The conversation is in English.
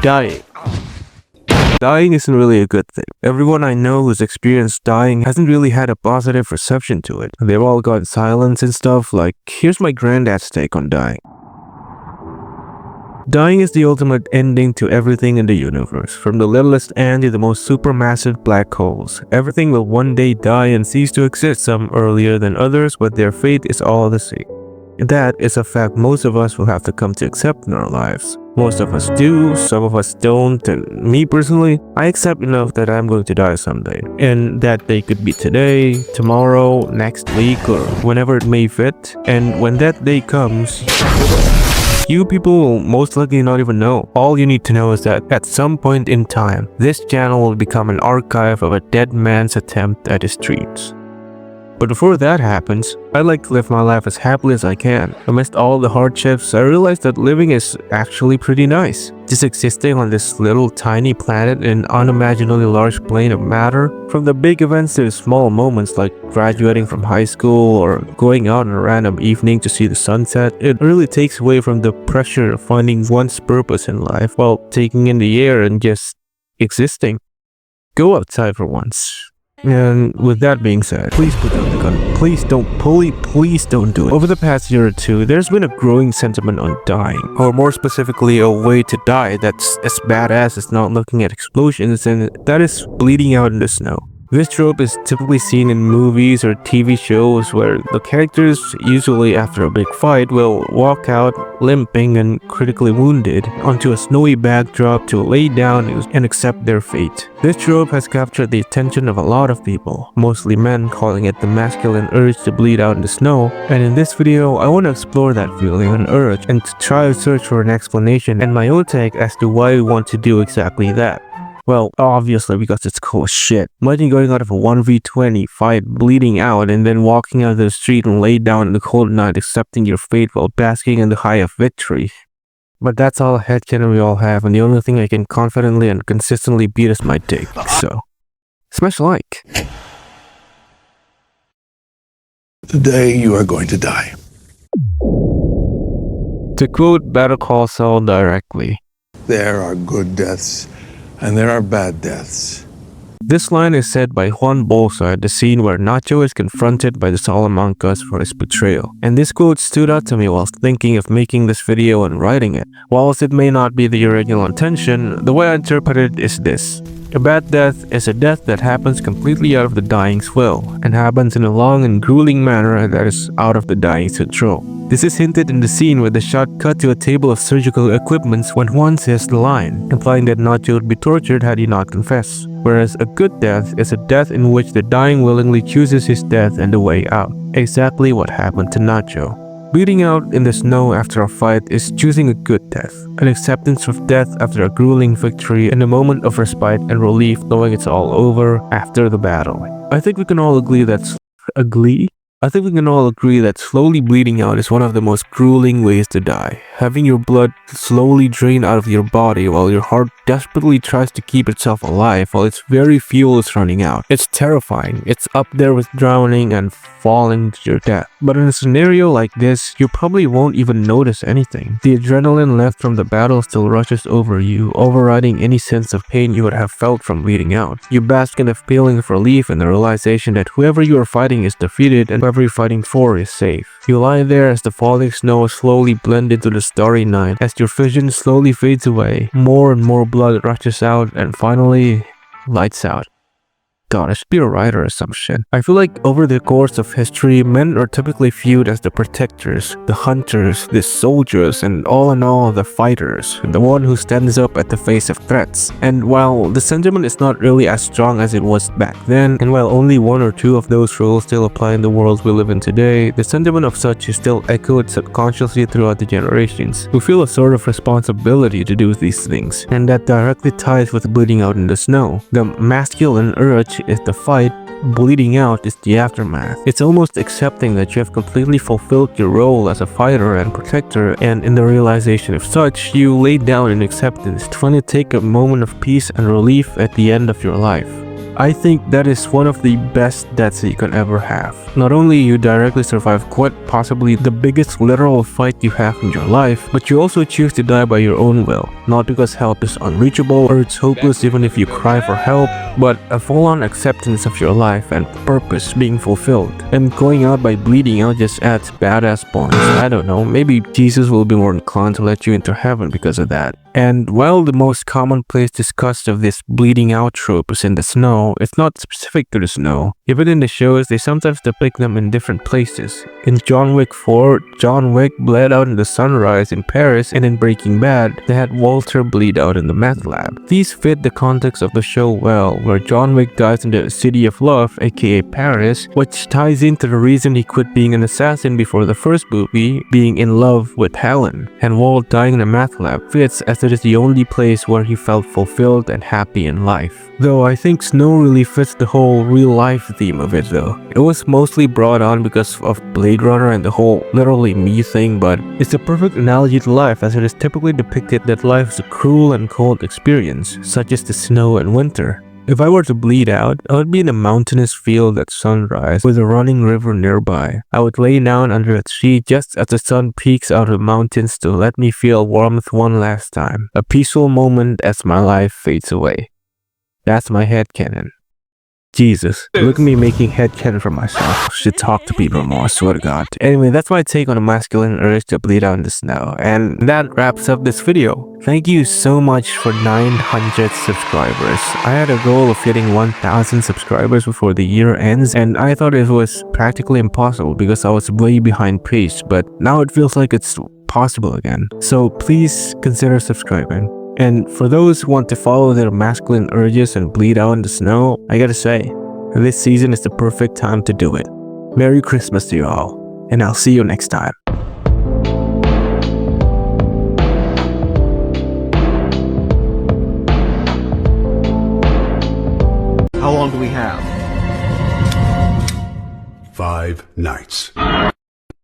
Dying. Dying isn't really a good thing. Everyone I know who's experienced dying hasn't really had a positive reception to it. They've all got silence and stuff. Like, here's my granddad's take on dying. Dying is the ultimate ending to everything in the universe, from the littlest ant to the most supermassive black holes. Everything will one day die and cease to exist, some earlier than others, but their fate is all the same. That is a fact most of us will have to come to accept in our lives. Most of us do, some of us don't, and me personally, I accept enough that I'm going to die someday. And that day could be today, tomorrow, next week, or whenever it may fit. And when that day comes, you people will most likely not even know. All you need to know is that at some point in time, this channel will become an archive of a dead man's attempt at his dreams. But before that happens, I like to live my life as happily as I can. Amidst all the hardships, I realized that living is actually pretty nice. Just existing on this little tiny planet in an unimaginably large plane of matter. From the big events to the small moments like graduating from high school or going out on a random evening to see the sunset, it really takes away from the pressure of finding one's purpose in life while taking in the air and just existing. Go outside for once. And with that being said, please put down the gun. Please don't please don't do it. Over the past year or two, there's been a growing sentiment on dying, or more specifically a way to die that's as badass as not looking at explosions, and that is bleeding out in the snow. This trope is typically seen in movies or TV shows where the characters, usually after a big fight, will walk out limping and critically wounded onto a snowy backdrop to lay down and accept their fate. This trope has captured the attention of a lot of people, mostly men, calling it the masculine urge to bleed out in the snow, and in this video I want to explore that feeling and urge and to try to search for an explanation and my own take as to why we want to do exactly that. Well, obviously because it's cool as shit. Imagine going out of a 1v20 fight, bleeding out, and then walking out of the street and lay down in the cold night accepting your fate while basking in the high of victory. But that's all headcanon we all have, and the only thing I can confidently and consistently beat is my dick, so smash like. Today you are going to die. To quote Better Call Saul directly, There are good deaths and there are bad deaths. This line is said by Juan Bolsa at the scene where Nacho is confronted by the Salamancas for his betrayal. And this quote stood out to me whilst thinking of making this video and writing it. Whilst it may not be the original intention, the way I interpret it is this. A bad death is a death that happens completely out of the dying's will, and happens in a long and grueling manner that is out of the dying's control. This is hinted in the scene where the shot cut to a table of surgical equipments when Juan says the line, implying that Nacho would be tortured had he not confessed. Whereas a good death is a death in which the dying willingly chooses his death and the way out. Exactly what happened to Nacho. Bleeding out in the snow after a fight is choosing a good death, an acceptance of death after a grueling victory and a moment of respite and relief knowing it's all over after the battle. I think we can all agree that slowly bleeding out is one of the most grueling ways to die. Having your blood slowly drain out of your body while your heart desperately tries to keep itself alive while its very fuel is running out. It's terrifying. It's up there with drowning and falling to your death. But in a scenario like this, you probably won't even notice anything. The adrenaline left from the battle still rushes over you, overriding any sense of pain you would have felt from bleeding out. You bask in a feeling of relief and the realization that whoever you are fighting is defeated and whoever you're fighting for is safe. You lie there as the falling snow slowly blends into the starry night, as your vision slowly fades away, more and more blood rushes out, and finally, lights out. God, I should be a writer or some shit. I feel like over the course of history, men are typically viewed as the protectors, the hunters, the soldiers, and all in all, the fighters, the one who stands up at the face of threats. And while the sentiment is not really as strong as it was back then, and while only one or two of those roles still apply in the world we live in today, the sentiment of such is still echoed subconsciously throughout the generations, who feel a sort of responsibility to do these things, and that directly ties with bleeding out in the snow. The masculine urge is the fight, bleeding out is the aftermath. It's almost accepting that you have completely fulfilled your role as a fighter and protector, and in the realization of such, you lay down in acceptance, trying to take a moment of peace and relief at the end of your life. I think that is one of the best deaths you can ever have. Not only you directly survive quite possibly the biggest literal fight you have in your life, but you also choose to die by your own will. Not because help is unreachable or it's hopeless even if you cry for help, but a full-on acceptance of your life and purpose being fulfilled. And going out by bleeding out just adds badass points. I don't know, maybe Jesus will be more inclined to let you into heaven because of that. And while the most commonplace discussed of this bleeding out trope is in the snow, it's not specific to the snow. Even in the shows, they sometimes depict them in different places. In John Wick 4, John Wick bled out in the sunrise in Paris, and in Breaking Bad, they had Walter bleed out in the meth lab. These fit the context of the show well, where John Wick dies in the City of Love, aka Paris, which ties into the reason he quit being an assassin before the first movie, being in love with Helen. And Walt dying in a meth lab fits as it is the only place where he felt fulfilled and happy in life. Though I think snow really fits the whole real life theme of it though. It was mostly brought on because of Blade Runner and the whole literally me thing, but it's a perfect analogy to life as it is typically depicted that life is a cruel and cold experience, such as the snow and winter. If I were to bleed out, I would be in a mountainous field at sunrise with a running river nearby. I would lay down under a tree just as the sun peeks out of the mountains to let me feel warmth one last time. A peaceful moment as my life fades away. That's my headcanon. Jesus, look at me making headcanon for myself. I should talk to people more, I swear to God. Anyway, that's my take on the masculine urge to bleed out in the snow. And that wraps up this video. Thank you so much for 900 subscribers. I had a goal of hitting 1000 subscribers before the year ends, and I thought it was practically impossible because I was way behind pace, but now it feels like it's possible again. So please consider subscribing. And for those who want to follow their masculine urges and bleed out in the snow, I gotta say, this season is the perfect time to do it. Merry Christmas to you all, and I'll see you next time. How long do we have? 5 nights.